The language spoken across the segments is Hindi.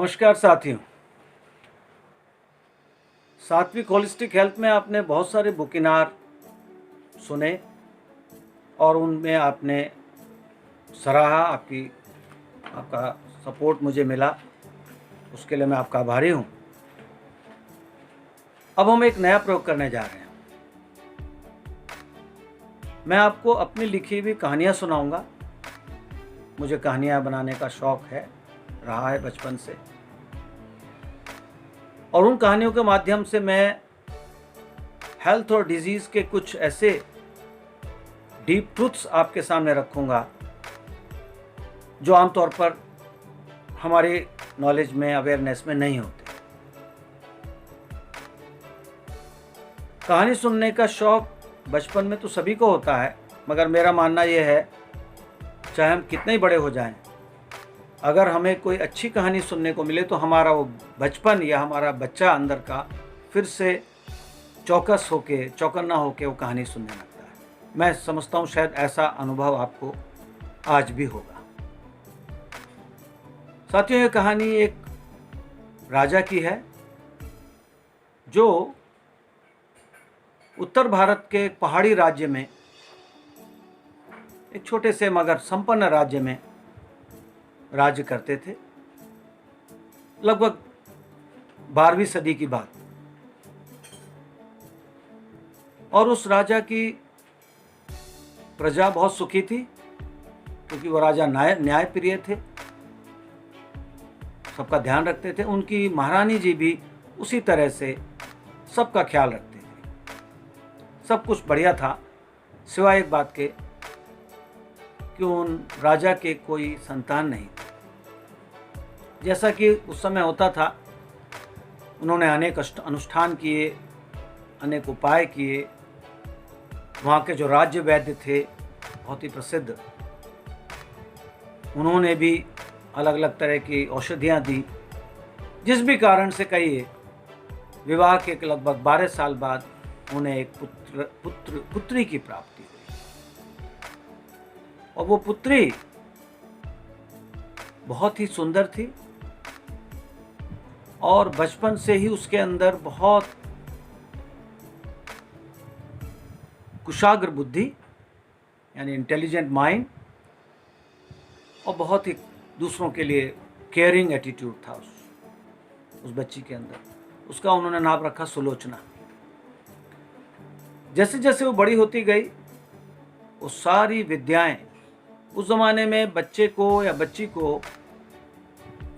नमस्कार साथियों। सात्विक होलिस्टिक हेल्थ में आपने बहुत सारे बुकिनार सुने और उनमें आपने सराहा, आपका सपोर्ट मुझे मिला, उसके लिए मैं आपका आभारी हूँ। अब हम एक नया प्रयोग करने जा रहे हैं। मैं आपको अपनी लिखी हुई कहानियाँ सुनाऊंगा। मुझे कहानियाँ बनाने का शौक रहा है बचपन से, और उन कहानियों के माध्यम से मैं हेल्थ और डिजीज़ के कुछ ऐसे डीप ट्रूथ्स आपके सामने रखूंगा जो आमतौर पर हमारे नॉलेज में, अवेयरनेस में नहीं होते। कहानी सुनने का शौक बचपन में तो सभी को होता है, मगर मेरा मानना यह है, चाहे हम कितने ही बड़े हो जाएं, अगर हमें कोई अच्छी कहानी सुनने को मिले तो हमारा वो बचपन या हमारा बच्चा अंदर का फिर से चौकन्ना होके वो कहानी सुनने लगता है। मैं समझता हूँ शायद ऐसा अनुभव आपको आज भी होगा। साथियों, ये कहानी एक राजा की है जो उत्तर भारत के एक पहाड़ी राज्य में, एक छोटे से मगर संपन्न राज्य में राज्य करते थे। लगभग 12वीं सदी की बात। और उस राजा की प्रजा बहुत सुखी थी, क्योंकि वो राजा न्यायप्रिय थे, सबका ध्यान रखते थे। उनकी महारानी जी भी उसी तरह से सबका ख्याल रखते थे। सब कुछ बढ़िया था, सिवाय एक बात के कि उन राजा के कोई संतान नहीं था। जैसा कि उस समय होता था, उन्होंने अनेक अनुष्ठान किए, अनेक उपाय किए। वहाँ के जो राज्य वैद्य थे, बहुत ही प्रसिद्ध, उन्होंने भी अलग अलग तरह की औषधियाँ दी। जिस भी कारण से कहिए, विवाह के लगभग 12 साल बाद उन्हें एक पुत्री की प्राप्ति हुई। और वो पुत्री बहुत ही सुंदर थी और बचपन से ही उसके अंदर बहुत कुशाग्र बुद्धि, यानी इंटेलिजेंट माइंड, और बहुत ही दूसरों के लिए केयरिंग एटीट्यूड था उस बच्ची के अंदर। उसका उन्होंने नाम रखा सुलोचना। जैसे जैसे वो बड़ी होती गई, वो सारी विद्याएं, उस जमाने में बच्चे को या बच्ची को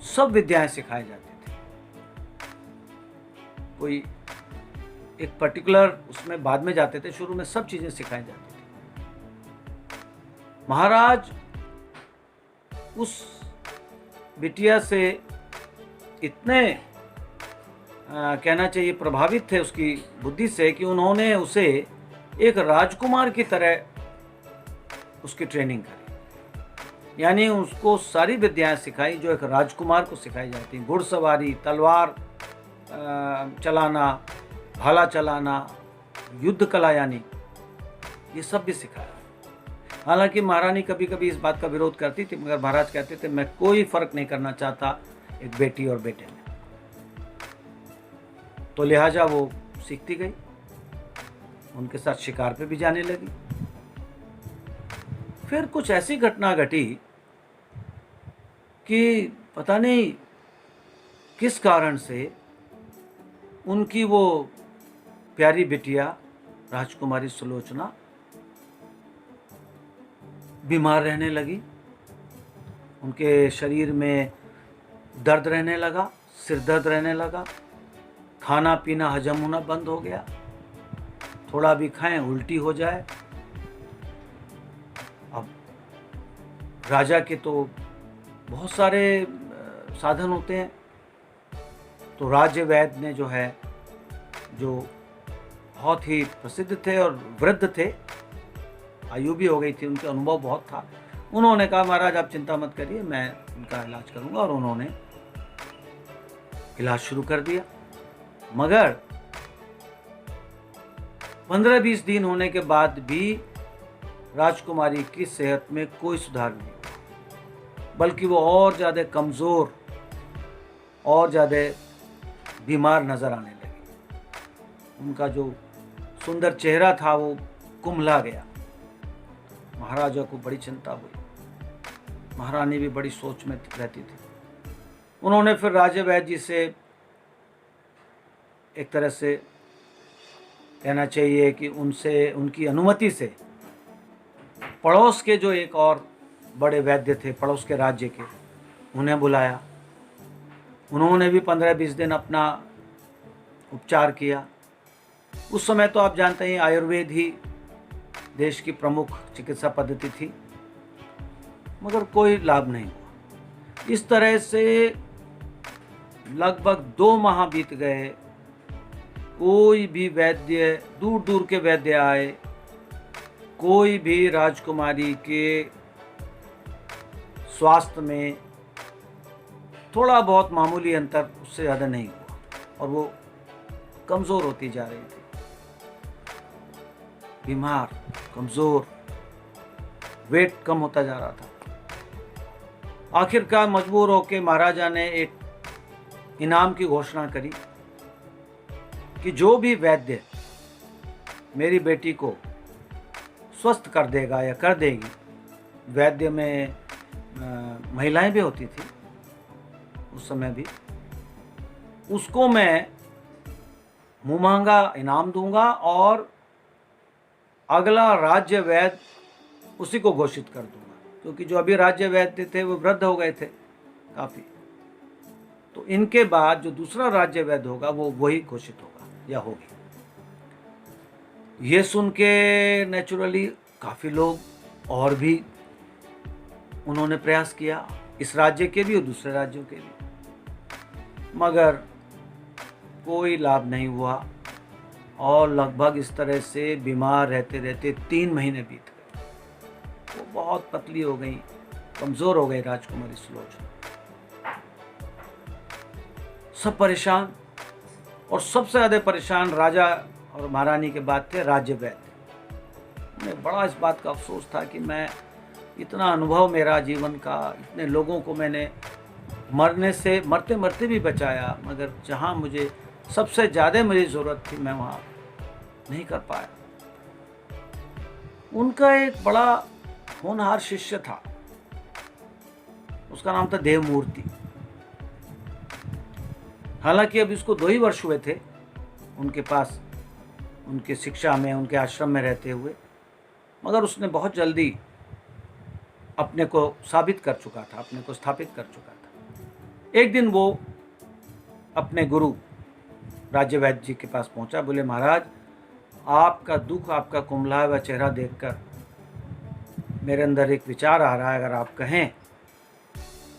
सब विद्याएं सिखाई जाती थी। कोई एक पर्टिकुलर उसमें बाद में जाते थे, शुरू में सब चीजें सिखाई जाती थी। महाराज उस बिटिया से इतने कहना चाहिए प्रभावित थे उसकी बुद्धि से कि उन्होंने उसे एक राजकुमार की तरह उसकी ट्रेनिंग करी। यानी उसको सारी विद्याएं सिखाई जो एक राजकुमार को सिखाई जाती। घुड़सवारी, तलवार चलाना, भाला चलाना, युद्ध कला, यानी ये सब भी सिखाया। हालांकि महारानी कभी कभी इस बात का विरोध करती थी, मगर महाराज कहते थे, मैं कोई फर्क नहीं करना चाहता एक बेटी और बेटे में। तो लिहाजा वो सीखती गई, उनके साथ शिकार पे भी जाने लगी। फिर कुछ ऐसी घटना घटी कि पता नहीं किस कारण से उनकी वो प्यारी बिटिया राजकुमारी सुलोचना बीमार रहने लगी। उनके शरीर में दर्द रहने लगा, सिर दर्द रहने लगा, खाना पीना हजम होना बंद हो गया, थोड़ा भी खाएं उल्टी हो जाए। अब राजा के तो बहुत सारे साधन होते हैं, तो राज्य वैद्य ने जो बहुत ही प्रसिद्ध थे और वृद्ध थे, आयु भी हो गई थी, उनके अनुभव बहुत था, उन्होंने कहा, महाराज आप चिंता मत करिए, मैं उनका इलाज करूंगा। और उन्होंने इलाज शुरू कर दिया। मगर 15-20 दिन होने के बाद भी राजकुमारी की सेहत में कोई सुधार नहीं, बल्कि वो और ज़्यादा कमज़ोर और ज़्यादा बीमार नज़र आने लगे। उनका जो सुंदर चेहरा था वो कुम्हला गया। महाराजा को बड़ी चिंता हुई। महारानी भी बड़ी सोच में रहती थी। उन्होंने फिर राजे वैद्य जी से एक तरह से कहना चाहिए कि उनकी अनुमति से पड़ोस के जो एक और बड़े वैद्य थे पड़ोस के राज्य के, उन्हें बुलाया। उन्होंने भी 15-20 दिन अपना उपचार किया। उस समय तो आप जानते हैं आयुर्वेद ही देश की प्रमुख चिकित्सा पद्धति थी, मगर कोई लाभ नहीं हुआ। इस तरह से लगभग 2 माह बीत गए। कोई भी वैद्य, दूर दूर के वैद्य आए, कोई भी राजकुमारी के स्वास्थ्य में थोड़ा बहुत मामूली अंतर, उससे ज़्यादा नहीं हुआ और वो कमज़ोर होती जा रही थी। बीमार, कमज़ोर, वेट कम होता जा रहा था। आखिरकार मजबूर होकर महाराजा ने एक इनाम की घोषणा करी कि जो भी वैद्य मेरी बेटी को स्वस्थ कर देगा या कर देगी, वैद्य में महिलाएं भी होती थी उस समय भी, उसको मैं मुँह-मांगा इनाम दूंगा और अगला राज्य वैद्य उसी को घोषित कर दूंगा, क्योंकि जो अभी राज्य वैद्य थे वो वृद्ध हो गए थे काफ़ी। तो इनके बाद जो दूसरा राज्य वैद्य होगा वो वही घोषित होगा या होगी। ये सुन के नेचुरली काफ़ी लोग और भी उन्होंने प्रयास किया, इस राज्य के भी और दूसरे राज्यों के भी, मगर कोई लाभ नहीं हुआ। और लगभग इस तरह से बीमार रहते रहते 3 महीने बीत गए। वो बहुत पतली हो गई, कमज़ोर हो गई राजकुमारी सुलोचना। सब परेशान, और सबसे ज़्यादा परेशान राजा और महारानी के बाद थे राज्य वैद्य। उन्हें बड़ा इस बात का अफसोस था कि मैं इतना अनुभव मेरा जीवन का, इतने लोगों को मैंने मरने से मरते मरते भी बचाया, मगर जहाँ मुझे सबसे ज़्यादा मेरी ज़रूरत थी मैं वहाँ नहीं कर पाया। उनका एक बड़ा होनहार शिष्य था, उसका नाम था देवमूर्ति। हालांकि अभी उसको 2 ही वर्ष हुए थे उनके पास, उनके शिक्षा में, उनके आश्रम में रहते हुए, मगर उसने बहुत जल्दी अपने को साबित कर चुका था, अपने को स्थापित कर चुका था। एक दिन वो अपने गुरु राज्य वैद्य जी के पास पहुंचा। बोले, महाराज, आपका दुख, आपका कुम्हलाया हुआ चेहरा देखकर मेरे अंदर एक विचार आ रहा है, अगर आप कहें,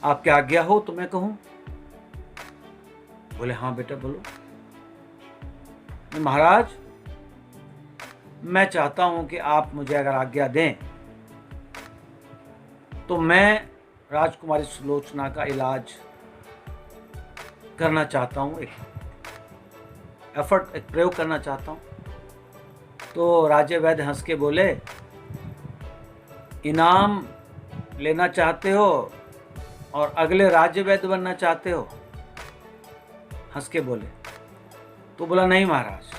आपकी आज्ञा हो तो मैं कहूँ। बोले, हाँ बेटा बोलो। महाराज, मैं चाहता हूं कि आप मुझे अगर आज्ञा दें तो मैं राजकुमारी सुलोचना का इलाज करना चाहता हूं, एक प्रयोग करना चाहता हूं। तो राज्य वैद्य हंस के बोले, इनाम लेना चाहते हो और अगले राज्य वैद्य बनना चाहते हो? हंस के बोले। तो बोला, नहीं महाराज,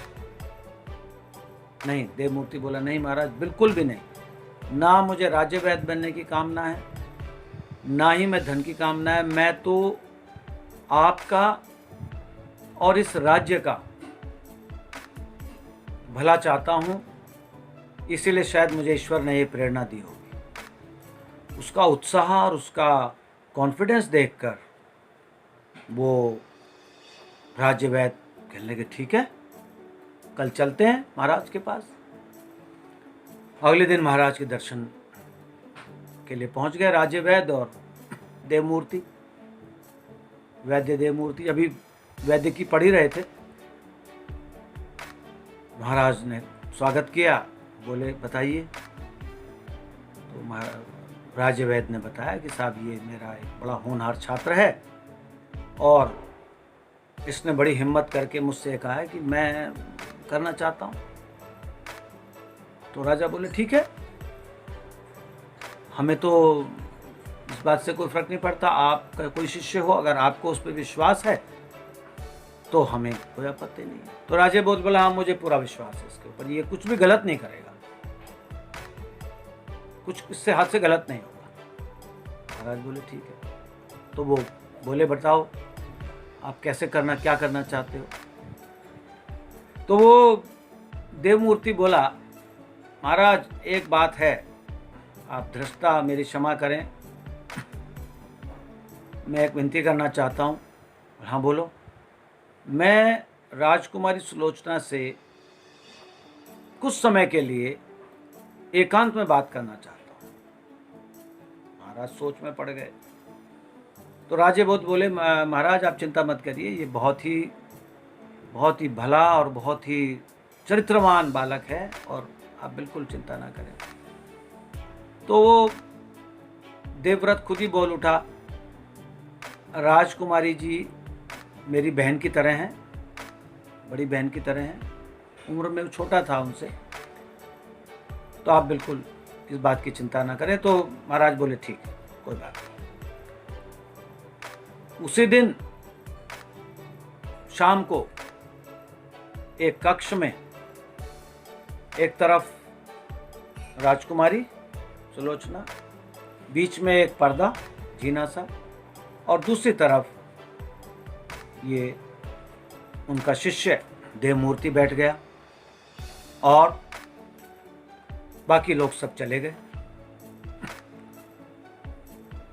नहीं। देवमूर्ति बोला, नहीं महाराज, बिल्कुल भी नहीं। ना मुझे राज्य वैद्य बनने की कामना है, ना ही मैं धन की कामना है। मैं तो आपका और इस राज्य का भला चाहता हूं, इसीलिए शायद मुझे ईश्वर ने ये प्रेरणा दी होगी। उसका उत्साह और उसका कॉन्फिडेंस देखकर वो राज्य वैद्य कहने लगे, ठीक है, कल चलते हैं महाराज के पास। अगले दिन महाराज के दर्शन के लिए पहुंच गए राज्य वैद्य और देवमूर्ति। वैद्य देवमूर्ति अभी वैद्य की पढ़ ही रहे थे। महाराज ने स्वागत किया। बोले, बताइए। तो राज्य वैद्य ने बताया कि साहब, ये मेरा एक बड़ा होनहार छात्र है और इसने बड़ी हिम्मत करके मुझसे कहा है कि मैं करना चाहता हूँ। तो राजा बोले, ठीक है, हमें तो इस बात से कोई फर्क नहीं पड़ता। आपका कोई शिष्य हो, अगर आपको उस पर विश्वास है तो हमें कोई आपत्ति नहीं है। तो राजे बोध बोला, हाँ मुझे पूरा विश्वास है इसके ऊपर, ये कुछ भी गलत नहीं करेगा, कुछ इससे हाथ से गलत नहीं होगा। महाराज बोले ठीक है। तो वो बोले, बताओ आप कैसे करना, क्या करना चाहते हो। तो वो देवमूर्ति बोला, महाराज एक बात है, आप धृष्टा मेरी क्षमा करें, मैं एक विनती करना चाहता हूँ। हाँ बोलो। मैं राजकुमारी सुलोचना से कुछ समय के लिए एकांत में बात करना चाहता हूँ। महाराज सोच में पड़ गए। तो राजे बोध बोले, महाराज आप चिंता मत करिए, ये बहुत ही भला और बहुत ही चरित्रवान बालक है और आप बिल्कुल चिंता ना करें। तो वो देवव्रत खुद ही बोल उठा, राजकुमारी जी मेरी बहन की तरह हैं, बड़ी बहन की तरह हैं, उम्र में छोटा था उनसे, तो आप बिल्कुल इस बात की चिंता ना करें। तो महाराज बोले ठीक है, कोई बात नहीं। उसी दिन शाम को एक कक्ष में एक तरफ राजकुमारी सुलोचना, बीच में एक पर्दा जीना सा, और दूसरी तरफ ये उनका शिष्य देवमूर्ति बैठ गया और बाकी लोग सब चले गए।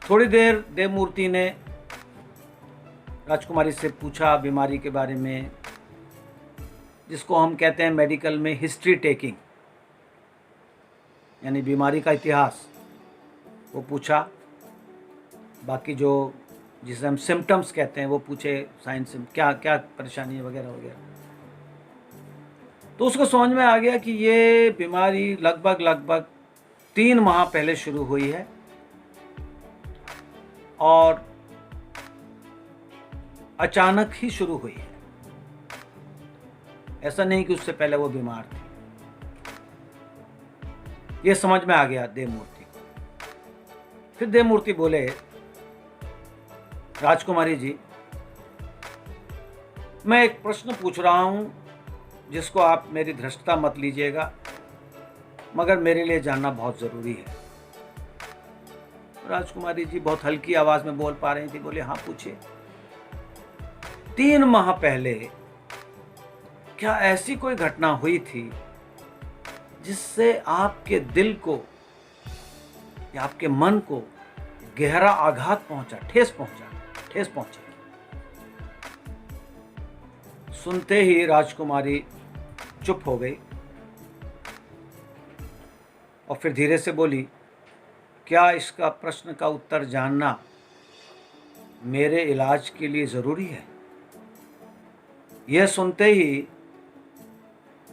थोड़ी देर देवमूर्ति ने राजकुमारी से पूछा बीमारी के बारे में, जिसको हम कहते हैं मेडिकल में हिस्ट्री टेकिंग, यानी बीमारी का इतिहास, वो पूछा। बाकी जो जिसे हम सिम्टम्स कहते हैं वो पूछे, साइंस क्या क्या परेशानी है वगैरह वगैरह। तो उसको समझ में आ गया कि ये बीमारी लगभग 3 माह पहले शुरू हुई है और अचानक ही शुरू हुई है, ऐसा नहीं कि उससे पहले वो बीमार थी। ये समझ में आ गया देवमूर्ति को। फिर देवमूर्ति बोले, राजकुमारी जी मैं एक प्रश्न पूछ रहा हूं जिसको आप मेरी धृष्टता मत लीजिएगा, मगर मेरे लिए जानना बहुत जरूरी है। राजकुमारी जी बहुत हल्की आवाज में बोल पा रही थी, बोले हाँ पूछिए। 3 माह पहले क्या ऐसी कोई घटना हुई थी जिससे आपके दिल को या आपके मन को गहरा आघात पहुंचा, ठेस पहुंची? सुनते ही राजकुमारी चुप हो गई और फिर धीरे से बोली, क्या इसका प्रश्न का उत्तर जानना मेरे इलाज के लिए जरूरी है? यह सुनते ही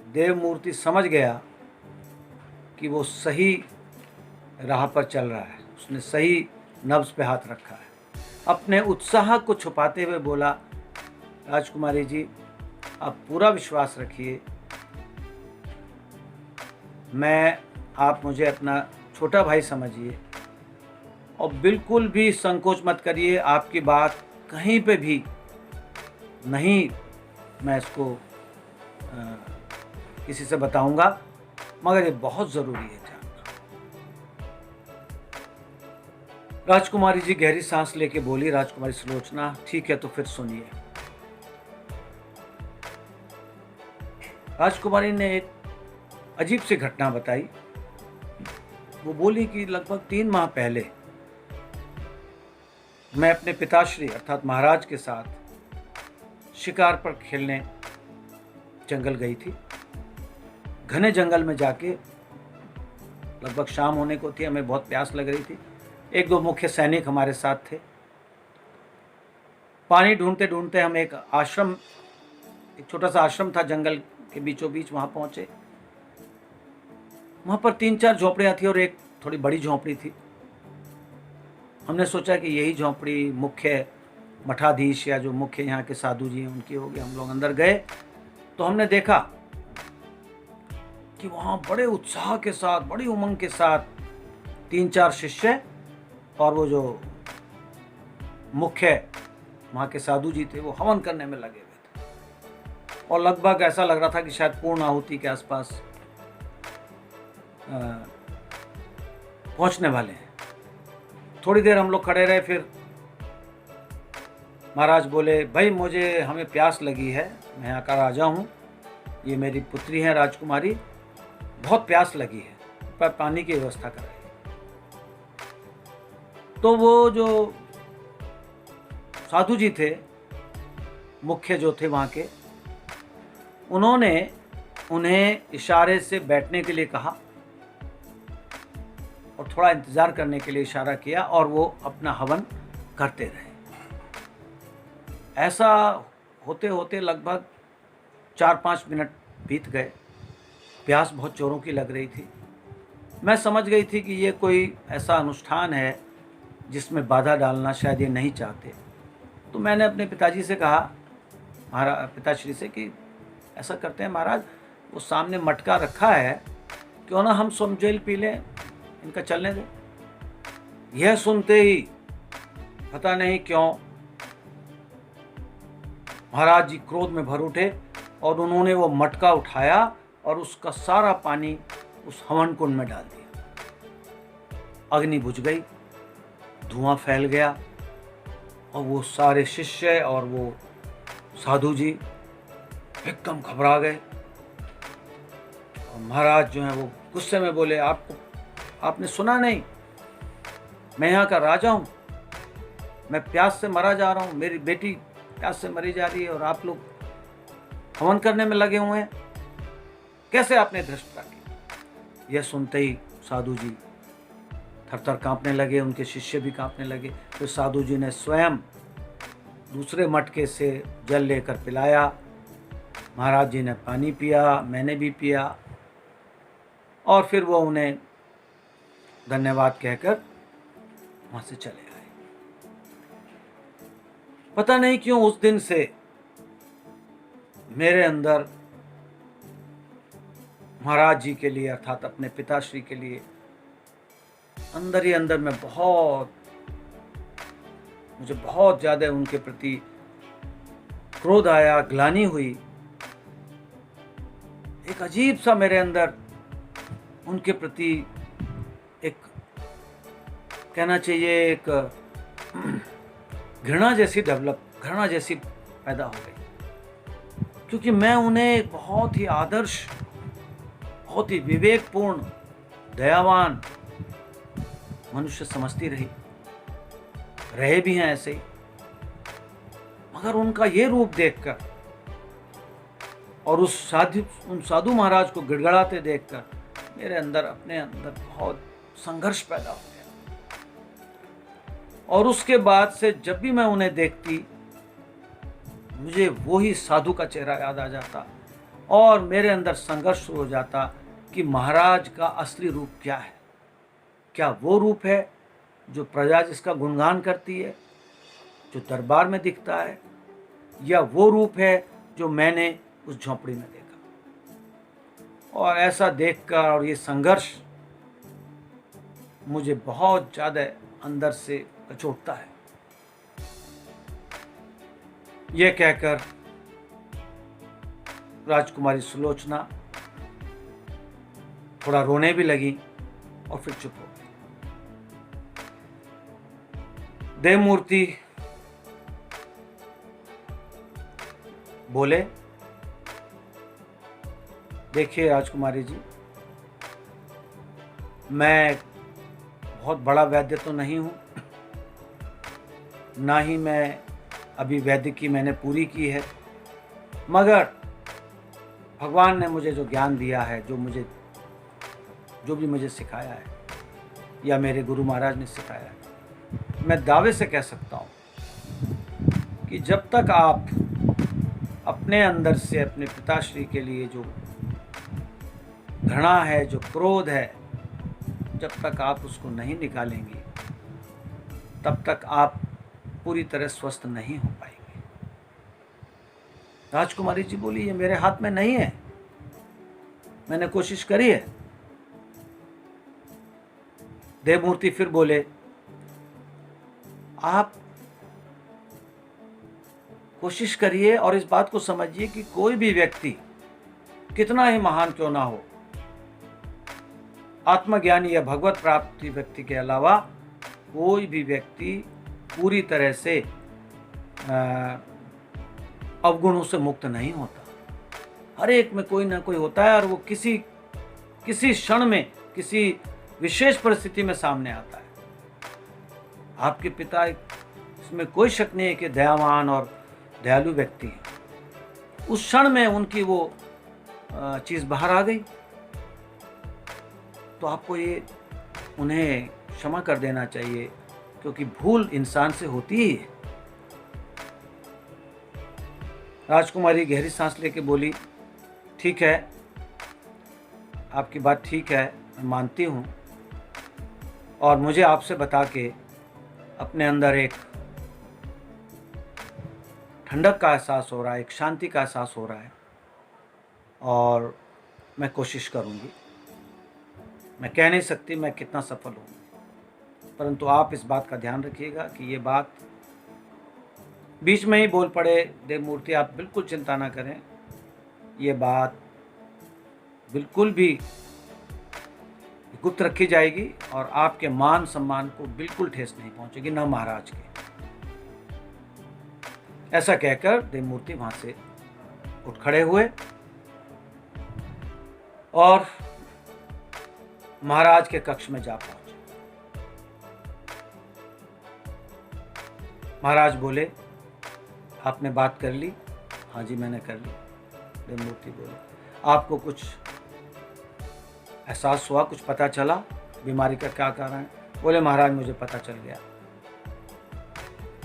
देवमूर्ति समझ गया कि वो सही राह पर चल रहा है, उसने सही नब्ज पे हाथ रखा है। अपने उत्साह को छुपाते हुए बोला, राजकुमारी जी आप पूरा विश्वास रखिए, आप मुझे अपना छोटा भाई समझिए और बिल्कुल भी संकोच मत करिए। आपकी बात कहीं पे भी नहीं मैं इसको किसी से बताऊंगा, मगर ये बहुत ज़रूरी है जानना। राजकुमारी जी गहरी सांस लेके बोली, राजकुमारी सुलोचना ठीक है तो फिर सुनिए। राजकुमारी ने एक अजीब सी घटना बताई। वो बोली कि लगभग 3 माह पहले मैं अपने पिताश्री अर्थात महाराज के साथ शिकार पर खेलने जंगल गई थी। घने जंगल में जाके लगभग शाम होने को थी, हमें बहुत प्यास लग रही थी। 1-2 मुख्य सैनिक हमारे साथ थे। पानी ढूंढते ढूंढते हम एक छोटा सा आश्रम था जंगल के बीचों बीच, वहां पहुंचे। वहां पर 3-4 झोपड़ियां थी और एक थोड़ी बड़ी झोपड़ी थी। हमने सोचा कि यही झोपड़ी मुख्य मठाधीश या जो मुख्य यहाँ के साधु जी हैं उनकी होगी। हम लोग अंदर गए तो हमने देखा कि वहाँ बड़े उत्साह के साथ, बड़ी उमंग के साथ 3-4 शिष्य और वो जो मुख्य वहाँ के साधु जी थे वो हवन करने में लगे हुए थे और लगभग ऐसा लग रहा था कि शायद पूर्ण आहुति के आसपास पहुंचने वाले हैं। थोड़ी देर हम लोग खड़े रहे, फिर महाराज बोले, भाई हमें प्यास लगी है, मैं यहाँ का राजा हूँ, ये मेरी पुत्री है राजकुमारी, बहुत प्यास लगी है, पर पानी की व्यवस्था कराइए। तो वो जो साधु जी थे, मुख्य जो थे वहाँ के, उन्होंने उन्हें इशारे से बैठने के लिए कहा और थोड़ा इंतज़ार करने के लिए इशारा किया और वो अपना हवन करते रहे। ऐसा होते होते लगभग 4-5 मिनट बीत गए। प्यास बहुत जोरों की लग रही थी। मैं समझ गई थी कि ये कोई ऐसा अनुष्ठान है जिसमें बाधा डालना शायद ये नहीं चाहते। तो मैंने अपने पिताजी से कहा, पिताश्री से, कि ऐसा करते हैं महाराज, वो सामने मटका रखा है, क्यों ना हम सोमजेल पी लें, इनका चलने दें। यह सुनते ही पता नहीं क्यों महाराज जी क्रोध में भर उठे और उन्होंने वो मटका उठाया और उसका सारा पानी उस हवन कुंड में डाल दिया। अग्नि बुझ गई, धुआं फैल गया और वो सारे शिष्य और वो साधु जी एकदम घबरा गए। और महाराज जो है वो गुस्से में बोले, आपने सुना नहीं, मैं यहाँ का राजा हूँ, मैं प्यास से मरा जा रहा हूँ, मेरी बेटी प्यास से मरी जा रही है और आप लोग हवन करने में लगे हुए हैं, कैसे आपने धृष्टता की। यह सुनते ही साधु जी थर-थर कांपने लगे, उनके शिष्य भी कांपने लगे। फिर साधु जी ने स्वयं दूसरे मटके से जल लेकर पिलाया। महाराज जी ने पानी पिया, मैंने भी पिया और फिर वो उन्हें धन्यवाद कहकर वहाँ से चले आए। पता नहीं क्यों उस दिन से मेरे अंदर महाराज जी के लिए, अर्थात अपने पिताश्री के लिए, अंदर ही अंदर में मुझे बहुत ज़्यादा उनके प्रति क्रोध आया, ग्लानि हुई। एक अजीब सा मेरे अंदर उनके प्रति एक, कहना चाहिए, एक घृणा जैसी पैदा हो गई, क्योंकि मैं उन्हें बहुत ही आदर्श, बहुत ही विवेकपूर्ण, दयावान मनुष्य समझती रहे भी हैं ऐसे ही। मगर उनका ये रूप देखकर और उन साधु महाराज को गिड़गिड़ाते देखकर मेरे अंदर, अपने अंदर बहुत संघर्ष पैदा हो गया। और उसके बाद से जब भी मैं उन्हें देखती, मुझे वही साधु का चेहरा याद आ जाता और मेरे अंदर संघर्ष शुरू हो जाता कि महाराज का असली रूप क्या है। क्या वो रूप है जो प्रजा जिसका गुणगान करती है, जो दरबार में दिखता है, या वो रूप है जो मैंने उस झोंपड़ी में देखा। और ऐसा देखकर और ये संघर्ष मुझे बहुत ज़्यादा अंदर से कचोटता है। ये कहकर राजकुमारी सुलोचना थोड़ा रोने भी लगी और फिर चुप हो गई। देवमूर्ति बोले, देखिए राजकुमारी जी, मैं बहुत बड़ा वैद्य तो नहीं हूँ, ना ही मैं अभी वैद्य की मैंने पूरी की है, मगर भगवान ने मुझे जो ज्ञान दिया है, जो भी मुझे सिखाया है, या मेरे गुरु महाराज ने सिखाया है, मैं दावे से कह सकता हूँ कि जब तक आप अपने अंदर से अपने पिताश्री के लिए जो घृणा है, जो क्रोध है, जब तक आप उसको नहीं निकालेंगे, तब तक आप पूरी तरह स्वस्थ नहीं हो पाएंगे। राजकुमारी जी बोली, ये मेरे हाथ में नहीं है, मैंने कोशिश करी है। देवमूर्ति फिर बोले, आप कोशिश करिए और इस बात को समझिए कि कोई भी व्यक्ति कितना ही महान क्यों ना हो, आत्मज्ञानी या भगवत प्राप्ति व्यक्ति के अलावा कोई भी व्यक्ति पूरी तरह से अवगुणों से मुक्त नहीं होता। हर एक में कोई ना कोई होता है और वो किसी क्षण में किसी विशेष परिस्थिति में सामने आता है। आपके पिता, इसमें कोई शक नहीं है कि दयावान और दयालु व्यक्ति हैं। उस क्षण में उनकी वो चीज़ बाहर आ गई, तो आपको ये उन्हें क्षमा कर देना चाहिए, क्योंकि भूल इंसान से होती ही है। राजकुमारी गहरी सांस लेके बोली, ठीक है, आपकी बात ठीक है, मैं मानती हूँ, और मुझे आपसे बता के अपने अंदर एक ठंडक का एहसास हो रहा है, एक शांति का एहसास हो रहा है, और मैं कोशिश करूँगी। मैं कह नहीं सकती मैं कितना सफल हूँ, परंतु आप इस बात का ध्यान रखिएगा कि ये बात बीच में ही बोल पड़े। देवमूर्ति, आप बिल्कुल चिंता ना करें, ये बात बिल्कुल भी गुप्त रखी जाएगी और आपके मान सम्मान को बिल्कुल ठेस नहीं पहुंचेगी, ना महाराज के। ऐसा कहकर देवमूर्ति वहां से उठ खड़े हुए और महाराज के कक्ष में जा पहुंचे। महाराज बोले, आपने बात कर ली? हाँ जी, मैंने कर ली। देवमूर्ति बोले, आपको कुछ एहसास हुआ, कुछ पता चला बीमारी का क्या कारण है? बोले, महाराज मुझे पता चल गया,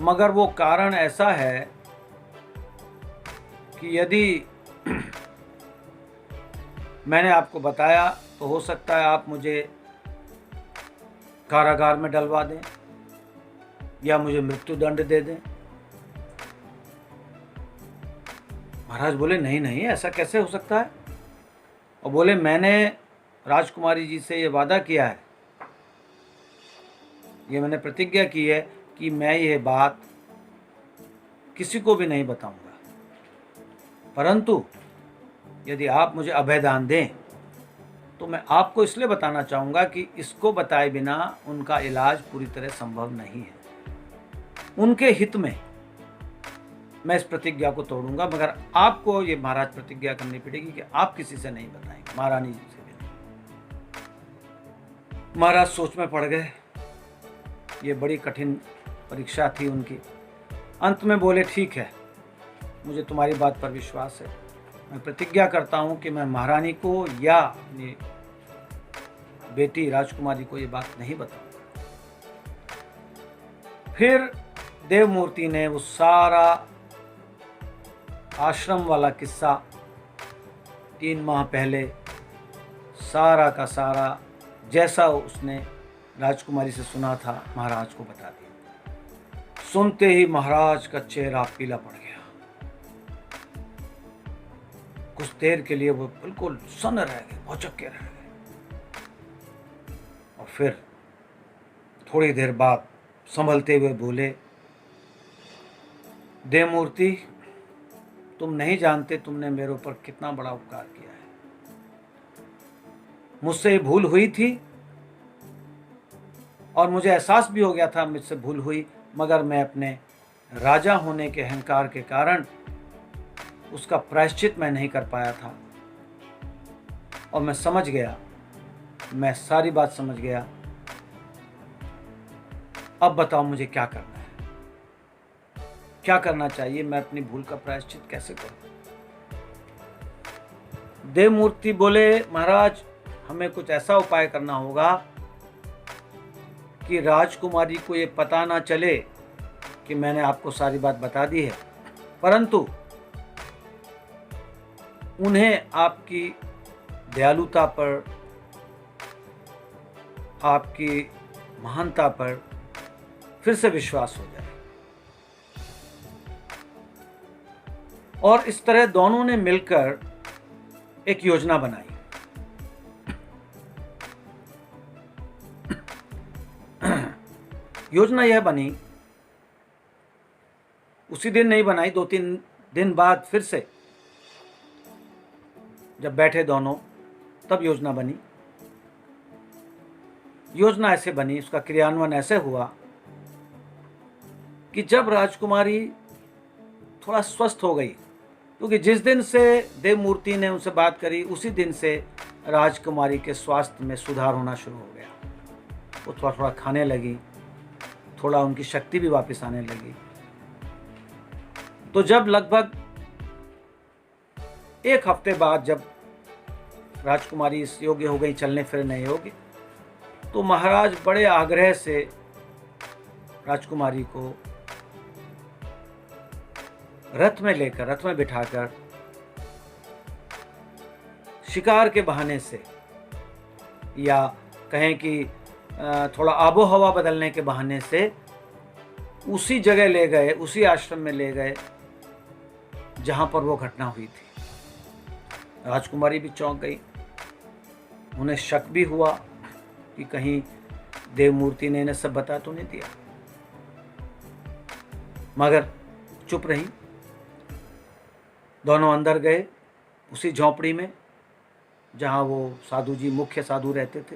मगर वो कारण ऐसा है कि यदि मैंने आपको बताया तो हो सकता है आप मुझे कारागार में डलवा दें या मुझे मृत्यु दंड दे दें। महाराज बोले, नहीं नहीं, ऐसा कैसे हो सकता है? और बोले, मैंने राजकुमारी जी से ये वादा किया है, ये मैंने प्रतिज्ञा की है कि मैं ये बात किसी को भी नहीं बताऊंगा, परंतु यदि आप मुझे अभयदान दें तो मैं आपको इसलिए बताना चाहूँगा कि इसको बताए बिना उनका इलाज पूरी तरह संभव नहीं है। उनके हित में मैं इस प्रतिज्ञा को तोड़ूंगा, मगर आपको ये महाराज प्रतिज्ञा करनी पड़ेगी कि आप किसी से नहीं बताएंगे, महारानी जी से भी नहीं। महाराज सोच में पड़ गए, ये बड़ी कठिन परीक्षा थी उनकी। अंत में बोले, ठीक है, मुझे तुम्हारी बात पर विश्वास है, मैं प्रतिज्ञा करता हूँ कि मैं महारानी को या अपनी बेटी राजकुमारी को ये बात नहीं बताऊंगा। फिर देवमूर्ति ने वो सारा आश्रम वाला किस्सा 3 माह पहले सारा का सारा जैसा उसने राजकुमारी से सुना था महाराज को बता दिया। सुनते ही महाराज का चेहरा पीला पड़ गया। कुछ देर के लिए वो बिल्कुल सन्न रह गए, भौचक्के के रह गए, और फिर थोड़ी देर बाद संभलते हुए बोले, देवमूर्ति, तुम नहीं जानते तुमने मेरे ऊपर कितना बड़ा उपकार किया है। मुझसे भूल हुई थी और मुझे एहसास भी हो गया था मुझसे भूल हुई, मगर मैं अपने राजा होने के अहंकार के कारण उसका प्रायश्चित मैं नहीं कर पाया था। और मैं समझ गया, मैं सारी बात समझ गया। अब बताओ मुझे क्या करना है, क्या करना चाहिए, मैं अपनी भूल का प्रायश्चित कैसे करूं? देवमूर्ति बोले, महाराज, हमें कुछ ऐसा उपाय करना होगा कि राजकुमारी को ये पता ना चले कि मैंने आपको सारी बात बता दी है, परंतु उन्हें आपकी दयालुता पर, आपकी महानता पर फिर से विश्वास हो जाए। और इस तरह दोनों ने मिलकर एक योजना बनाई। योजना यह बनी उसी दिन नहीं बनाई, 2-3 दिन बाद फिर से जब बैठे दोनों, तब योजना बनी। योजना ऐसे बनी, उसका क्रियान्वयन ऐसे हुआ कि जब राजकुमारी थोड़ा स्वस्थ हो गई, क्योंकि जिस दिन से देवमूर्ति ने उनसे बात करी उसी दिन से राजकुमारी के स्वास्थ्य में सुधार होना शुरू हो गया। वो थोड़ा थोड़ा खाने लगी, थोड़ा उनकी शक्ति भी वापस आने लगी। तो जब लगभग 1 हफ्ते बाद जब राजकुमारी इस योग्य हो गई, चलने फिरने योग्य, तो महाराज बड़े आग्रह से राजकुमारी को रथ में बिठाकर शिकार के बहाने से, या कहें कि थोड़ा आबो हवा बदलने के बहाने से उसी जगह ले गए, उसी आश्रम में ले गए जहां पर वो घटना हुई थी। राजकुमारी भी चौंक गई, उन्हें शक भी हुआ कि कहीं देवमूर्ति ने इन्हें सब बता तो नहीं दिया, मगर चुप रही। दोनों अंदर गए उसी झोंपड़ी में जहां वो साधु जी, मुख्य साधु रहते थे।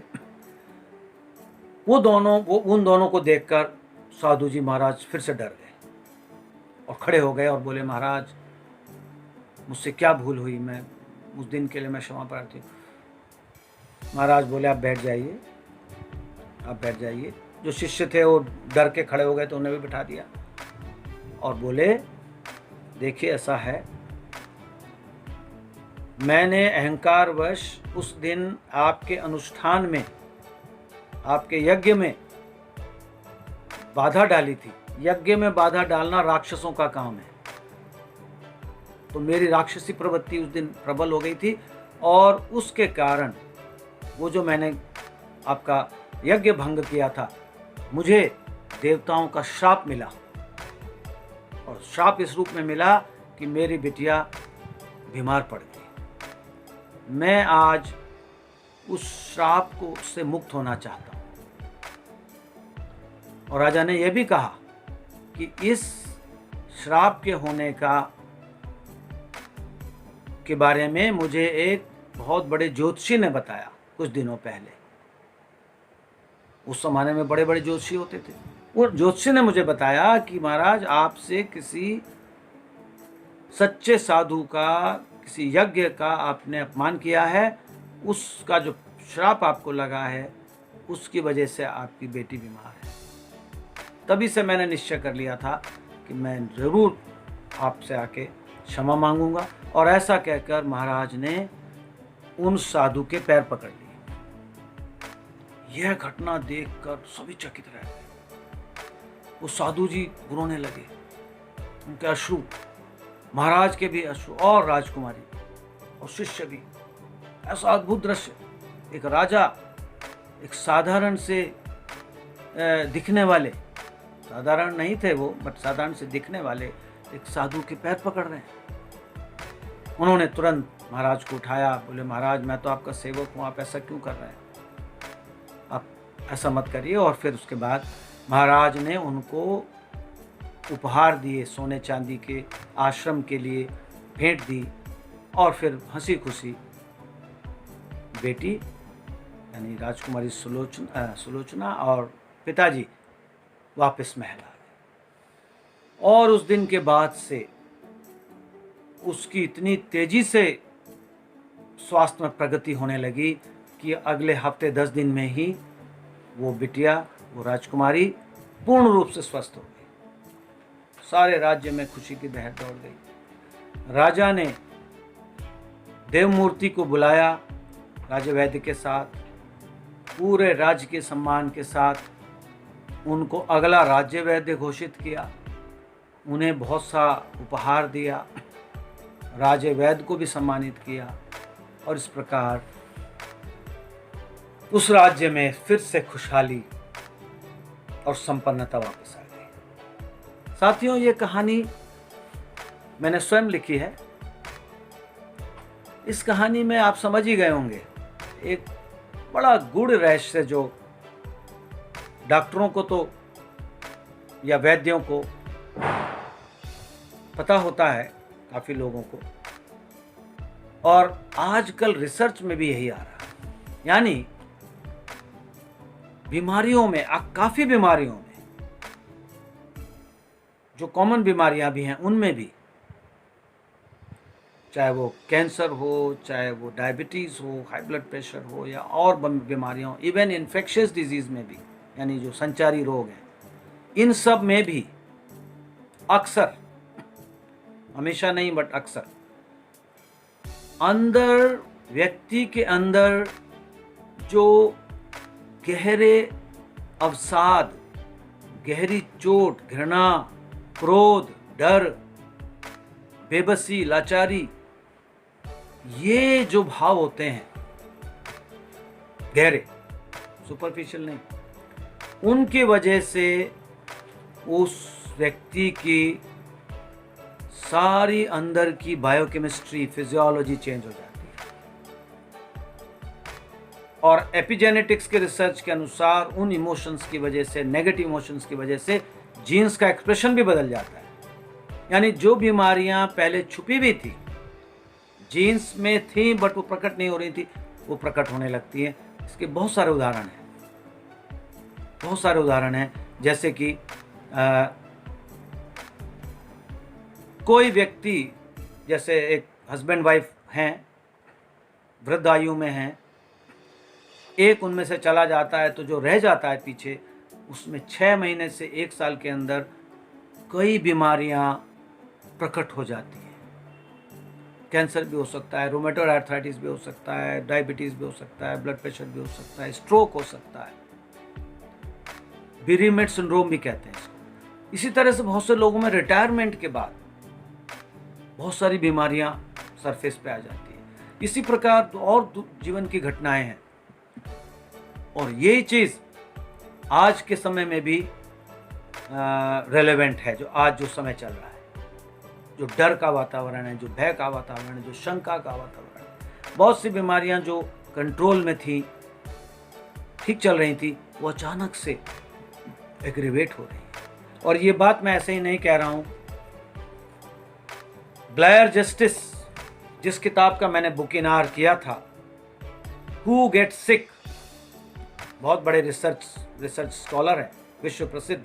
वो उन दोनों को देखकर साधु जी महाराज फिर से डर गए और खड़े हो गए और बोले, महाराज मुझसे क्या भूल हुई, मैं उस दिन के लिए मैं क्षमा प्रार्थी हूँ। महाराज बोले, आप बैठ जाइए, आप बैठ जाइए। जो शिष्य थे वो डर के खड़े हो गए तो उन्हें भी बिठा दिया और बोले, देखिए ऐसा है, मैंने अहंकारवश उस दिन आपके अनुष्ठान में, आपके यज्ञ में बाधा डाली थी। यज्ञ में बाधा डालना राक्षसों का काम है, तो मेरी राक्षसी प्रवृत्ति उस दिन प्रबल हो गई थी और उसके कारण वो जो मैंने आपका यज्ञ भंग किया था, मुझे देवताओं का श्राप मिला, और श्राप इस रूप में मिला कि मेरी बिटिया बीमार पड़ गई। मैं आज उस श्राप को से मुक्त होना चाहता हूं। और राजा ने यह भी कहा कि इस श्राप के होने के बारे में मुझे एक बहुत बड़े ज्योतिषी ने बताया कुछ दिनों पहले। उस जमाने में बड़े बड़े ज्योतिषी होते थे। वो ज्योतिषी ने मुझे बताया कि महाराज, आपसे किसी सच्चे साधु का, किसी यज्ञ का आपने अपमान किया है, उसका जो श्राप आपको लगा है उसकी वजह से आपकी बेटी बीमार है। तभी से मैंने निश्चय कर लिया था कि मैं जरूर आपसे आके क्षमा मांगूंगा। और ऐसा कहकर महाराज ने उन साधु के पैर पकड़ लिए। यह घटना देखकर सभी चकित रह गए। वो साधु जी रोने लगे, उनके अश्रु, महाराज के भी अश्रु और राजकुमारी और शिष्य भी। ऐसा अद्भुत दृश्य, एक राजा, एक साधारण से दिखने वाले, साधारण नहीं थे वो, बट साधारण से दिखने वाले एक साधु के पैर पकड़ रहे हैं। उन्होंने तुरंत महाराज को उठाया, बोले, महाराज मैं तो आपका सेवक हूँ, आप ऐसा क्यों कर रहे हैं, आप ऐसा मत करिए। और फिर उसके बाद महाराज ने उनको उपहार दिए, सोने चांदी के, आश्रम के लिए भेंट दी। और फिर हंसी खुशी बेटी यानी राजकुमारी सुलोचना और पिताजी वापस महल आ गए। और उस दिन के बाद से उसकी इतनी तेजी से स्वास्थ्य में प्रगति होने लगी कि अगले हफ्ते 10 दिन में ही वो बिटिया, वो राजकुमारी पूर्ण रूप से स्वस्थ हो गई। सारे राज्य में खुशी की लहर दौड़ गई। राजा ने देवमूर्ति को बुलाया, राजवैद्य के साथ, पूरे राज्य के सम्मान के साथ उनको अगला राज्य वैद्य घोषित किया। उन्हें बहुत सा उपहार दिया, राज्य वैद्य को भी सम्मानित किया। और इस प्रकार उस राज्य में फिर से खुशहाली और संपन्नता वापस आ गई। साथियों, ये कहानी मैंने स्वयं लिखी है। इस कहानी में आप समझ ही गए होंगे, एक बड़ा गूढ़ रहस्य जो डॉक्टरों को तो या वैद्यों को पता होता है काफ़ी लोगों को, और आजकल रिसर्च में भी यही आ रहा है। यानी बीमारियों में, काफ़ी बीमारियों में, जो कॉमन बीमारियां भी हैं उनमें भी, चाहे वो कैंसर हो, चाहे वो डायबिटीज़ हो, हाई ब्लड प्रेशर हो, या और बीमारियां हो, इवन इन्फेक्शियस डिजीज़ में भी, यानी जो संचारी रोग हैं, इन सब में भी अक्सर, हमेशा नहीं बट अक्सर, अंदर, व्यक्ति के अंदर जो गहरे अवसाद, गहरी चोट, घृणा, क्रोध, डर, बेबसी, लाचारी, ये जो भाव होते हैं गहरे, सुपरफिशियल नहीं, उनकी वजह से उस व्यक्ति की सारी अंदर की बायोकेमिस्ट्री, फिजियोलॉजी चेंज हो जाती है। और एपिजेनेटिक्स के रिसर्च के अनुसार उन इमोशंस की वजह से, नेगेटिव इमोशंस की वजह से जीन्स का एक्सप्रेशन भी बदल जाता है। यानी जो बीमारियां पहले छुपी हुई थी, जीन्स में थी बट वो प्रकट नहीं हो रही थी, वो प्रकट होने लगती है। इसके बहुत सारे उदाहरण हैं, बहुत सारे उदाहरण हैं। जैसे कि कोई व्यक्ति, जैसे एक हस्बैंड वाइफ हैं, वृद्ध आयु में हैं, एक उनमें से चला जाता है तो जो रह जाता है पीछे, उसमें 6 महीने से 1 साल के अंदर कई बीमारियां प्रकट हो जाती हैं। कैंसर भी हो सकता है, रूमेटॉइड आर्थराइटिस भी हो सकता है, डायबिटीज़ भी हो सकता है, ब्लड प्रेशर भी हो सकता है, स्ट्रोक हो सकता है, बेरीमेट सिंड्रोम भी कहते हैं इसको। इसी तरह से बहुत से लोगों में रिटायरमेंट के बाद बहुत सारी बीमारियां सरफेस पे आ जाती हैं। इसी प्रकार तो और जीवन की घटनाएं हैं, और यही चीज़ आज के समय में भी रेलेवेंट है। जो आज जो समय चल रहा है, जो डर का वातावरण है, जो भय का वातावरण है, जो शंका का वातावरण है, बहुत सी बीमारियां जो कंट्रोल में थी, ठीक चल रही थी, वो अचानक से एग्रीवेट हो रही है। और ये बात मैं ऐसे ही नहीं कह रहा हूँ। ब्लेयर जस्टिस, जिस किताब का मैंने बुकिनार किया था, हु गेट सिक, बहुत बड़े रिसर्च स्कॉलर हैं, विश्व प्रसिद्ध,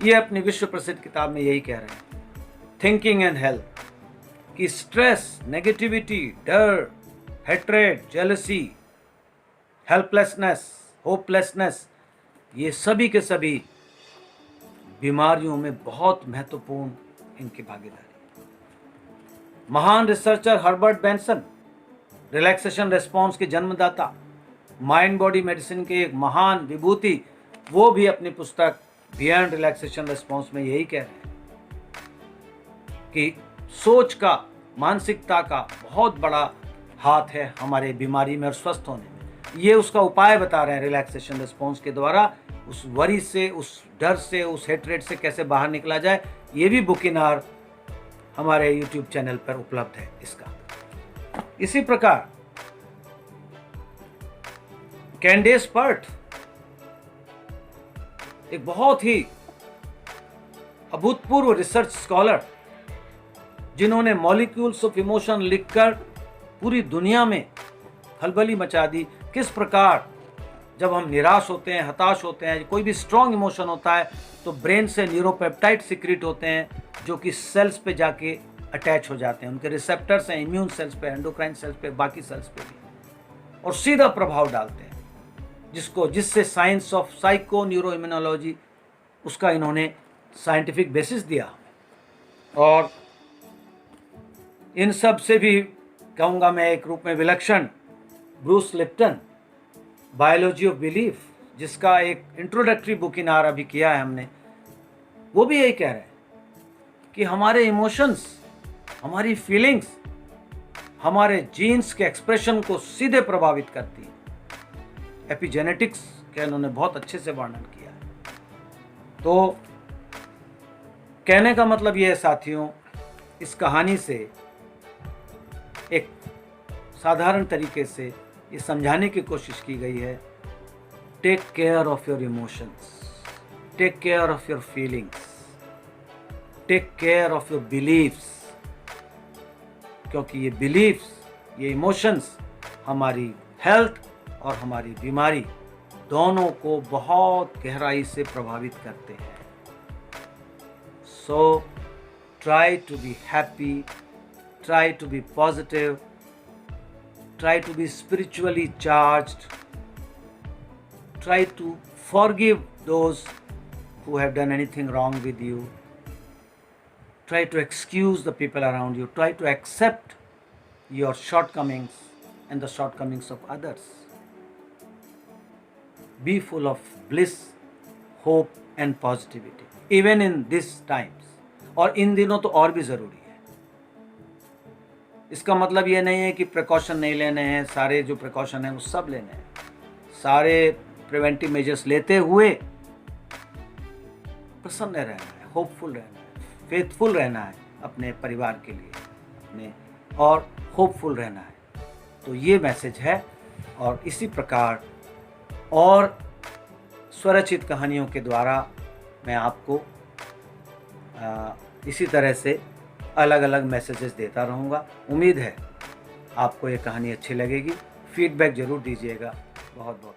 ये अपनी विश्व प्रसिद्ध किताब में यही कह रहे हैं, थिंकिंग एंड हेल्थ, कि स्ट्रेस, नेगेटिविटी, डर, हेट्रेड, जेलसी, हेल्पलेसनेस, होपलेसनेस, ये सभी के सभी बीमारियों में बहुत महत्वपूर्ण इनकी भागीदारी। महान researcher Herbert Benson, relaxation response के जन्मदाता, माइंड बॉडी मेडिसिन के एक महान विभूति, वो भी अपनी पुस्तक बियॉन्ड रिलैक्सेशन रिस्पॉन्स में यही कह रहे हैं कि सोच का, मानसिकता का बहुत बड़ा हाथ है हमारे बीमारी में और स्वस्थ होने में। ये उसका उपाय बता रहे हैं रिलैक्सेशन रिस्पॉन्स के द्वारा। उस वरी से, उस डर से, उस हेट्रेड से कैसे बाहर निकला जाए, ये भी बुकिनार हमारे YouTube चैनल पर उपलब्ध है इसका। इसी प्रकार कैंडेस पर्ट, एक बहुत ही अभूतपूर्व रिसर्च स्कॉलर, जिन्होंने मॉलिक्यूल्स ऑफ इमोशन लिखकर पूरी दुनिया में खलबली मचा दी। किस प्रकार जब हम निराश होते हैं, हताश होते हैं, कोई भी स्ट्रॉन्ग इमोशन होता है, तो ब्रेन से न्यूरोपेप्टाइड सिक्रीट होते हैं जो कि सेल्स पे जाके अटैच हो जाते हैं। उनके रिसेप्टर्स हैं इम्यून सेल्स पे, एंडोक्राइन सेल्स पे, बाकी सेल्स पे भी, और सीधा प्रभाव डालते हैं, जिससे science of psycho neuro immunology, उसका इन्होंने साइंटिफिक बेसिस दिया। और इन सब से भी कहूँगा मैं एक रूप में विलक्षण Bruce Lipton, biology of belief, जिसका एक इंट्रोडक्टरी बुकिनार अभी किया है हमने, वो भी यही कह रहे हैं कि हमारे इमोशंस, हमारी फीलिंग्स, हमारे जीन्स के एक्सप्रेशन को सीधे प्रभावित करती है। एपिजेनेटिक्स का इन्होंने बहुत अच्छे से वर्णन किया है। तो कहने का मतलब ये है साथियों, इस कहानी से एक साधारण तरीके से ये समझाने की कोशिश की गई है, take care of your emotions, take care of your feelings, take care of your believes, क्योंकि ये बिलीफ्स, ये इमोशंस हमारी हेल्थ और हमारी बीमारी दोनों को बहुत गहराई से प्रभावित करते हैं। So try to be happy, try to be positive, try to be spiritually charged, try to forgive those who have done anything wrong with you, try to excuse the people around you, try to accept your shortcomings and the shortcomings of others. Be full of bliss, hope and positivity even in these times. और इन दिनों तो और भी ज़रूरी है। इसका मतलब ये नहीं है कि प्रिकॉशन नहीं लेने हैं, सारे जो प्रिकॉशन हैं वो सब लेने हैं, सारे प्रिवेंटिव मेजर्स लेते हुए प्रसन्न रहना है, होपफुल रहना है, फेथफुल रहना है अपने परिवार के लिए अपने, और होपफुल रहना है। तो ये मैसेज है। और इसी प्रकार और स्वरचित कहानियों के द्वारा मैं आपको इसी तरह से अलग अलग मैसेजेस देता रहूँगा। उम्मीद है आपको ये कहानी अच्छी लगेगी। फीडबैक ज़रूर दीजिएगा। बहुत बहुत